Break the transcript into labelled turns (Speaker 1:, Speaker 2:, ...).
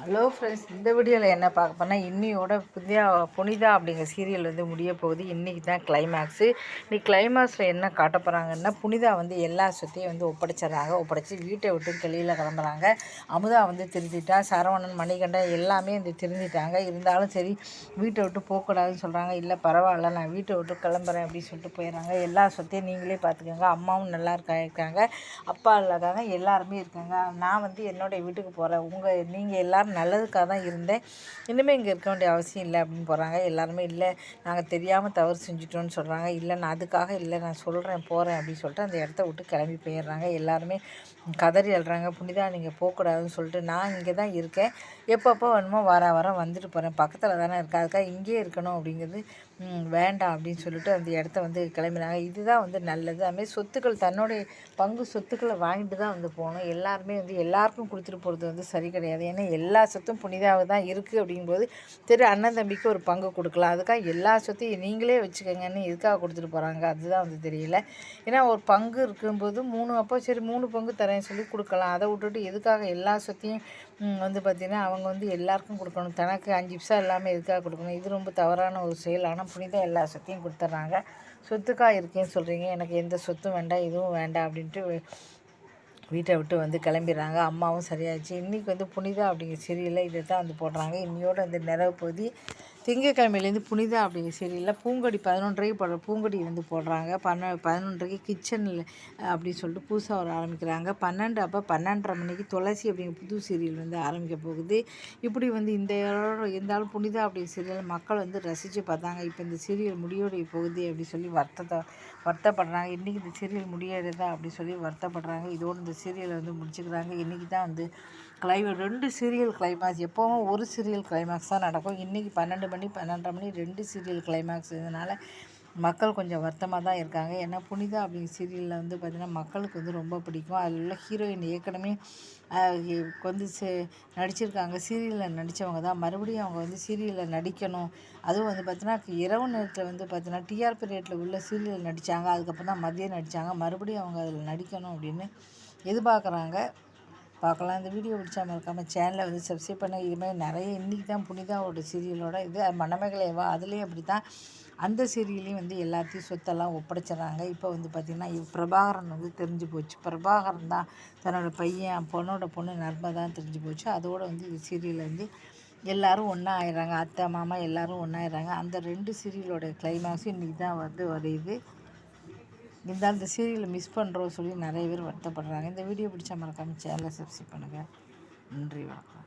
Speaker 1: Hello friends, இந்த வீடியோவில் என்ன பார்க்க போனால் இன்னியோட புனிதா அப்படிங்கிற சீரியல் வந்து முடிய போகுது. இன்றைக்கி தான் கிளைமேக்ஸு. இன்றைக்கி கிளைமேக்ஸில் என்ன காட்ட போகிறாங்கன்னா, புனிதா வந்து எல்லா சொத்தையும் வந்து ஒப்படைச்சி வீட்டை விட்டு வெளியில் கிளம்புறாங்க. அமுதா வந்து திருந்திட்டா, சரவணன், மணிகண்டன் எல்லாமே வந்து திருந்திட்டாங்க. இருந்தாலும் சரி, வீட்டை விட்டு போகக்கூடாதுன்னு சொல்கிறாங்க. இல்லை பரவாயில்ல, நான் வீட்டை விட்டு கிளம்புறேன் அப்படின்னு சொல்லிட்டு போயிடுறாங்க. எல்லா சொத்தையும் நீங்களே பார்த்துக்கோங்க, அம்மாவும் நல்லா இருக்காங்க, அப்பா இருக்காங்க, எல்லாருமே இருக்காங்க. நான் வந்து என்னுடைய வீட்டுக்கு போகிறேன், நீங்கள் எல்லோரும் நல்லதுக்காக தான் இருந்தேன், இனிமேல் இங்கே இருக்க வேண்டிய அவசியம் இல்லை அப்படின்னு போகிறாங்க. எல்லாருமே இல்லை, நாங்கள் தெரியாமல் தவறு செஞ்சிட்டோன்னு சொல்கிறாங்க. இல்லை, நான் அதுக்காக இல்லை, நான் சொல்கிறேன் போகிறேன் அப்படின்னு சொல்லிட்டு அந்த இடத்த விட்டு கிளம்பி போயிடுறாங்க. எல்லாருமே கதறி அழுறாங்க. புனிதா நீங்கள் போகக்கூடாதுன்னு சொல்லிட்டு, நான் இங்கே தான் இருக்கேன், எப்பப்போ வேணுமோ வர வந்துட்டு போகிறேன், பக்கத்தில் தானே இருக்கேன், அதுக்காக இங்கேயே இருக்கணும் அப்படிங்கிறது வேண்டாம் அப்படின்னு சொல்லிட்டு அந்த இடத்த வந்து கிளம்பினாங்க. இதுதான் வந்து நல்லது. அதுமாதிரி சொத்துக்கள், தன்னுடைய பங்கு சொத்துக்களை வாங்கிட்டு தான் வந்து போகணும். எல்லாருமே வந்து எல்லாருக்கும் கொடுத்துட்டு போகிறது வந்து சரி கிடையாது. ஏன்னா எல்லா சொத்தும் புனிதாவை தான் இருக்குது அப்படிங்கும்போது சரி, அண்ணன் தம்பிக்கு ஒரு பங்கு கொடுக்கலாம், அதுக்காக எல்லா சொத்தையும் நீங்களே வச்சுக்கோங்கன்னு எதுக்காக கொடுத்துட்டு போகிறாங்க, அதுதான் வந்து தெரியல. ஏன்னா ஒரு பங்கு இருக்கும்போது அப்போ சரி 3 பங்கு தரேன்னு சொல்லி கொடுக்கலாம். அதை விட்டுட்டு எதுக்காக எல்லா சொத்தையும் வந்து பார்த்திங்கன்னா அவங்க வந்து எல்லாருக்கும் கொடுக்கணும், தனக்கு 5 பைசா எல்லாமே எதுக்காக கொடுக்கணும்? இது ரொம்ப தவறான ஒரு செயல். ஆனால் புனிதா எல்லா சொத்தையும் கொடுத்துட்றாங்க. சொத்துக்காக இருக்கேன்னு சொல்கிறீங்க, எனக்கு எந்த சொத்தும் வேண்டாம், இதுவும் வேண்டாம் அப்படின்ட்டு வீட்டை விட்டு வந்து கிளம்பிடுறாங்க. அம்மாவும் சரியாச்சு. இன்றைக்கி வந்து புனிதா அப்படிங்கிற சீரியலில் இதை தான் வந்து போடுறாங்க. இன்னையோட வந்து நிறைவு பகுதி. திங்கட்கிழமையிலேருந்து புனிதா அப்படிங்கிற சீரியலில் பூங்கொடி 11:30 போடுற பூங்கொடி வந்து போடுறாங்க. 11:30 கிச்சனில் அப்படின்னு சொல்லிட்டு புதுசாக ஒரு ஆரம்பிக்கிறாங்க. 12:30 மணிக்கு துளசி அப்படிங்கிற புது சீரியல் வந்து ஆரம்பிக்க போகுது. இப்படி வந்து இருந்தாலும் புனிதா அப்படிங்கிற சீரியல் மக்கள் வந்து ரசித்து பார்த்தாங்க. இப்போ இந்த சீரியல் முடிவுடைய போகுது அப்படி சொல்லி வருத்தப்படுறாங்க. இன்றைக்கி இந்த சீரியல் முடியறதா அப்படி சொல்லி வருத்தப்படுறாங்க. இதோடு இந்த சீரியலை வந்து முடிச்சுக்கிறாங்க. இன்றைக்கி தான் வந்து 2 சீரியல் கிளைமேக்ஸ். எப்போவும் ஒரு சீரியல் கிளைமேக்ஸ் தான் நடக்கும். இன்றைக்கி 12 மணி 12:30 மணி 2 சீரியல் கிளைமேக்ஸ். இதனால் மக்கள் கொஞ்சம் வருத்தமாக தான் இருக்காங்க. ஏன்னா புனிதா அப்படிங்கிற சீரியலில் வந்து பார்த்திங்கன்னா மக்களுக்கு வந்து ரொம்ப பிடிக்கும். அதில் உள்ள ஹீரோயின் ஏற்கனவே வந்து நடிச்சிருக்காங்க. சீரியலில் நடித்தவங்க தான். மறுபடியும் அவங்க வந்து சீரியலில் நடிக்கணும், அதுவும் வந்து பார்த்திங்கன்னா இரவு நேரத்தில் வந்து பார்த்திங்கன்னா டிஆர்பி ரேட்டில் உள்ள சீரியல் நடித்தாங்க. அதுக்கப்புறம் தான் மதியம் நடித்தாங்க. மறுபடியும் அவங்க அதில் நடிக்கணும் அப்படின்னு எதிர்பார்க்குறாங்க. பார்க்கலாம். இந்த வீடியோ பிடிச்சா மறக்காமல் சேனலை வந்து சப்ஸ்கிரைப் பண்ண. இதுமாதிரி நிறைய இன்றைக்கி தான் புனிதாவோட சீரியலோட இது மணமகளேவா, அதுலேயும் அப்படி தான். அந்த சீரியலையும் வந்து எல்லாத்தையும் சொத்தெல்லாம் ஒப்படைச்சிட்றாங்க. இப்போ வந்து பார்த்திங்கன்னா பிரபாகரன் வந்து தெரிஞ்சு போச்சு. பிரபாகரன் தான் தன்னோட பையன், பொண்ணு நர்மதான் தெரிஞ்சு போச்சு. அதோடு வந்து இந்த சீரியலில் வந்து எல்லோரும் ஒன்றா ஆயிடுறாங்க. அத்தை மாமா எல்லோரும் ஒன்றாயிடுறாங்க. அந்த 2 சீரியலோட கிளைமேக்ஸும் இன்றைக்கி தான் வந்து வருது. இருந்தாலும் இந்த சீரியலை மிஸ் பண்ணுறோம் சொல்லி நிறைய பேர் வருத்தப்படுறாங்க. இந்த வீடியோ பிடிச்சா மறக்காமல் சேனலை சப்ஸ்கிரைப் பண்ணுங்கள். நன்றி, வணக்கம்.